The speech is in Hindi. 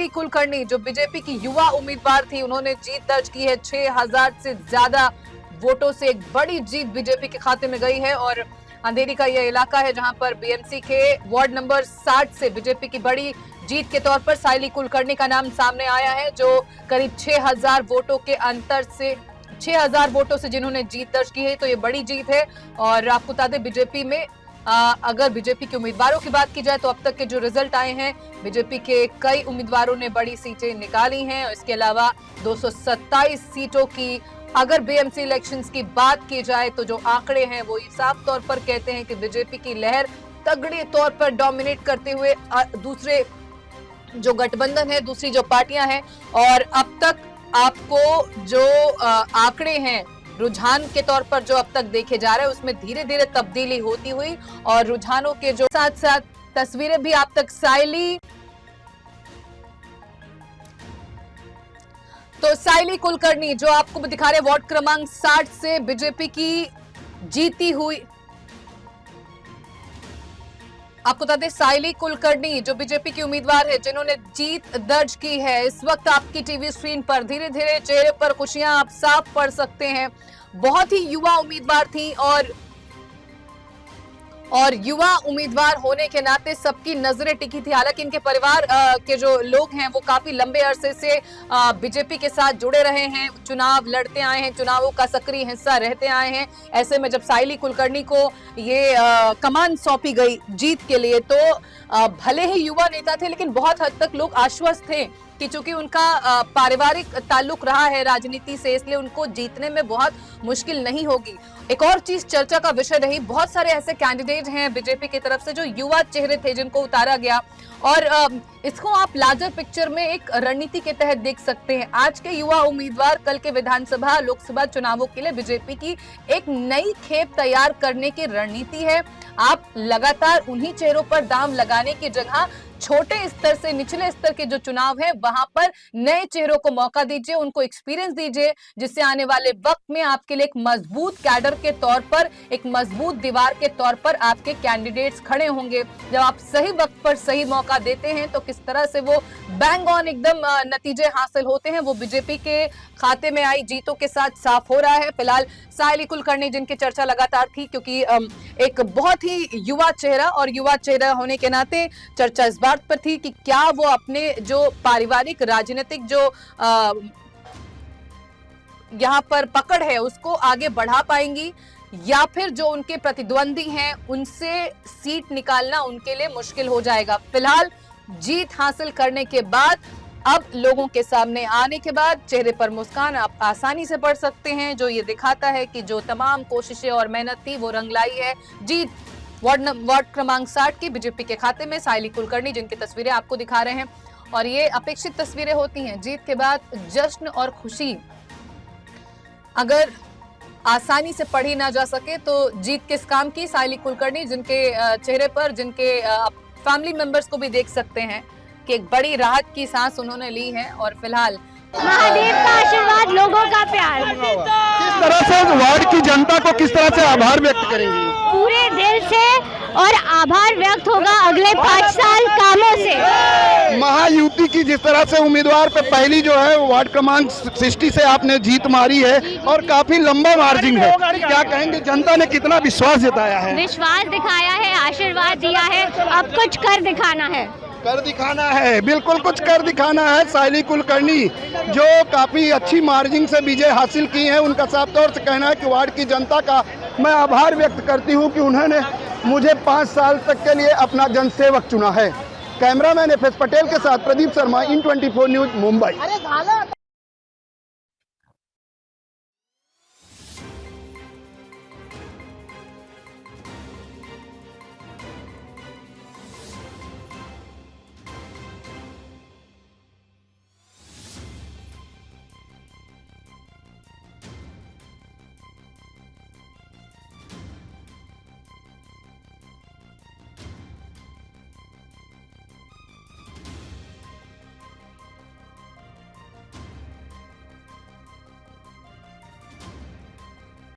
सायली कुलकर्णी जो बीजेपी की युवा उम्मीदवार थी, उन्होंने जीत दर्ज की है। 6000 से ज्यादा वोटों से एक बड़ी जीत बीजेपी के खाते में गई है। और अंधेरी का यह इलाका है जहां पर बीएमसी के वार्ड नंबर 60 से बीजेपी की बड़ी जीत के तौर पर सायली कुलकर्णी का नाम सामने आया है, जो करीब 6000 वोटों के अंतर से 6000 वोटों से जिन्होंने जीत दर्ज की है। तो ये बड़ी जीत है। और आपको बता दें, बीजेपी में अगर बीजेपी के उम्मीदवारों की बात की जाए तो अब तक के जो रिजल्ट आए हैं, बीजेपी के कई उम्मीदवारों ने बड़ी सीटें निकाली हैं। इसके अलावा 227 सीटों की अगर बीएमसी इलेक्शंस की बात की जाए तो जो आंकड़े हैं वो साफ तौर पर कहते हैं कि बीजेपी की लहर तगड़े तौर पर डोमिनेट करते हुए दूसरे जो गठबंधन है, दूसरी जो पार्टियां हैं, और अब तक आपको जो आंकड़े हैं रुझान के तौर पर जो अब तक देखे जा रहे हैं उसमें धीरे धीरे तब्दीली होती हुई, और रुझानों के जो साथ साथ तस्वीरें भी आप तक सायली कुलकर्णी जो आपको दिखा रहे वार्ड क्रमांक 60 से बीजेपी की जीती हुई। आपको बता दें, सायली कुलकर्णी जो बीजेपी की उम्मीदवार है, जिन्होंने जीत दर्ज की है, इस वक्त आपकी टीवी स्क्रीन पर धीरे धीरे चेहरे पर खुशियां आप साफ पढ़ सकते हैं। बहुत ही युवा उम्मीदवार थी और युवा उम्मीदवार होने के नाते सबकी नजरें टिकी थी। हालांकि इनके परिवार के जो लोग हैं वो काफी लंबे अरसे से बीजेपी के साथ जुड़े रहे हैं, चुनाव लड़ते आए हैं, चुनावों का सक्रिय हिस्सा रहते आए हैं। ऐसे में जब सायली कुलकर्णी को ये कमान सौंपी गई जीत के लिए, तो भले ही युवा नेता थे लेकिन बहुत हद तक लोग आश्वस्त थे कि चूंकि उनका पारिवारिक ताल्लुक रहा है राजनीति से, इसलिए उनको जीतने में बहुत मुश्किल नहीं होगी। एक और चीज चर्चा का विषय रही, बहुत सारे ऐसे कैंडिडेट हैं बीजेपी की तरफ से जो युवा चेहरे थे जिनको उतारा गया, और इसको आप लार्जर पिक्चर में एक रणनीति के तहत देख सकते हैं। आज के युवा उम्मीदवार कल के विधानसभा लोकसभा चुनावों के लिए बीजेपी की एक नई खेप तैयार करने की रणनीति है। आप लगातार उन्हीं चेहरों पर दाम लगाने की जगह छोटे स्तर से निचले स्तर के जो चुनाव है वहां पर नए चेहरों को मौका दीजिए, उनको एक्सपीरियंस दीजिए, जिससे आने वाले वक्त में आपके लिए एक मजबूत कैडर के तौर पर, एक मजबूत दीवार के तौर पर आपके कैंडिडेट्स खड़े होंगे। जब आप सही वक्त पर सही मौका देते हैं तो किस तरह से वो बैंग ऑन एकदम नतीजे हासिल होते हैं, वो बीजेपी के खाते में आई जीतों के साथ साफ हो रहा है। फिलहाल सायली कुलकर्णी जिनकी चर्चा लगातार थी, क्योंकि एक बहुत ही युवा चेहरा, और युवा चेहरा होने के नाते चर्चा इस बात पर थी कि क्या वो अपने जो पारिवारिक राजनीतिक जो यहाँ पर पकड़ है उसको आगे बढ़ा पाएंगी, या फिर जो उनके प्रतिद्वंदी हैं उनसे सीट निकालना उनके लिए मुश्किल हो जाएगा। फिलहाल जीत हासिल करने के बाद, अब लोगों के सामने आने के बाद चेहरे पर मुस्कान आप आसानी से पढ़ सकते हैं, जो ये दिखाता है कि जो तमाम कोशिशें और मेहनत थी वो रंग लाई है। जीत वार्ड क्रमांक 60 की बीजेपी के खाते में सायली कुलकर्णी जिनकी तस्वीरें आपको दिखा रहे हैं, और ये अपेक्षित तस्वीरें होती हैं। जीत के बाद जश्न और खुशी अगर आसानी से पढ़ी ना जा सके तो जीत किस काम की, सायली कुलकर्णी जिनके चेहरे पर, जिनके फैमिली मेंबर्स को भी देख सकते हैं कि एक बड़ी राहत की सांस उन्होंने ली है। और फिलहाल महादेव का आशीर्वाद, लोगों का प्यार। किस तरह से वार्ड की जनता को किस तरह से आभार व्यक्त करेंगी? पूरे दिल से, और आभार व्यक्त होगा अगले 5 साल कामों से। महायुति की जिस तरह से उम्मीदवार पे पहली जो है वार्ड क्रमांक 60 से आपने जीत मारी है और काफी लंबा मार्जिन है, क्या कहेंगे जनता ने कितना विश्वास जताया है? विश्वास दिखाया है, आशीर्वाद दिया है, अब कुछ कर दिखाना है। कर दिखाना है, बिल्कुल कुछ कर दिखाना है। सायली कुलकर्णी जो काफी अच्छी मार्जिन से विजय हासिल की है, उनका साफ तौर से कहना है कि वार्ड की जनता का मैं आभार व्यक्त करती हूं कि उन्होंने मुझे 5 साल तक के लिए अपना जनसेवक चुना है। कैमरामैन एफ एस पटेल के साथ प्रदीप शर्मा, IN24 न्यूज, मुंबई।